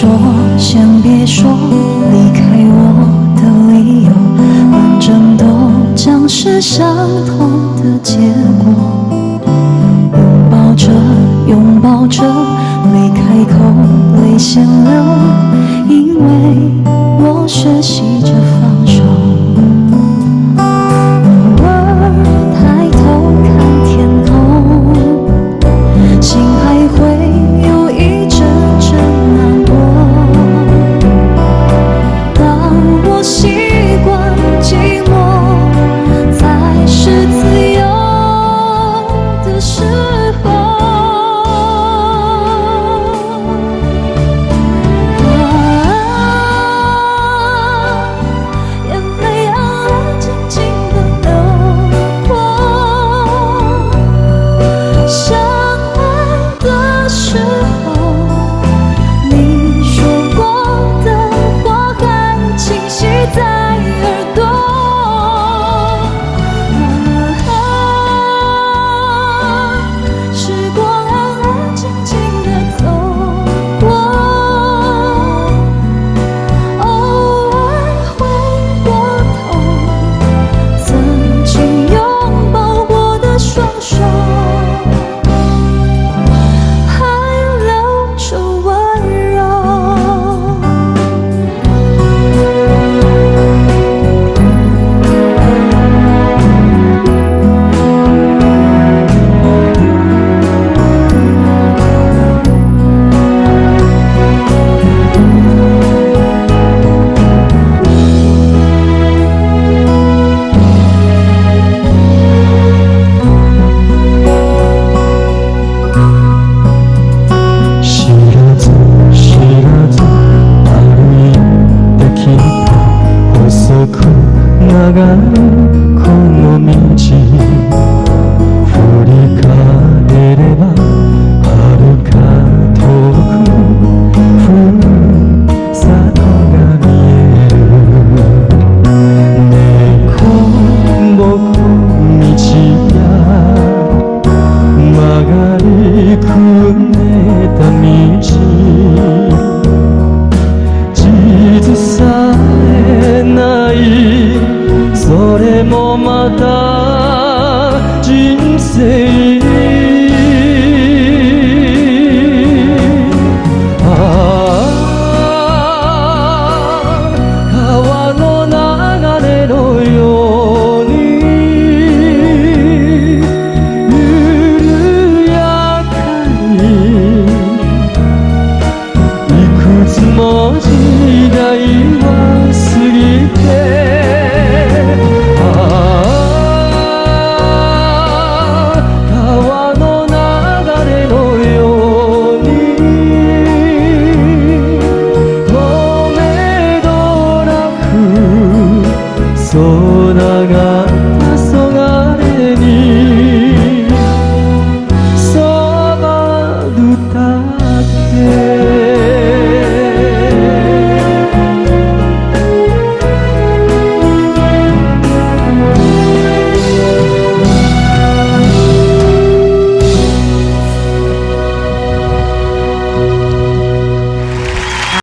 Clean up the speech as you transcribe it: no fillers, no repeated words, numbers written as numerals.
说，先别说，离开我的理由，反正都将是相同的结果。拥抱着，拥抱着，没开口，泪先流，因为我学习着放手。偶尔抬头看天空，心还会有一阵阵难过。当我习惯寂寞，才是自由的时候。眼泪安安静静地流过。相爱的时候，你说过的话还清晰在耳朵。时光安安静静地走过，偶尔回过头，曾经拥抱过的双手，还留着温柔。知らず歩いてきた細く長いこの道、振り返れば遥か遠くふるさとが見える。猫ぼこ道や曲がりくねった道、地図さえない、それもまた人生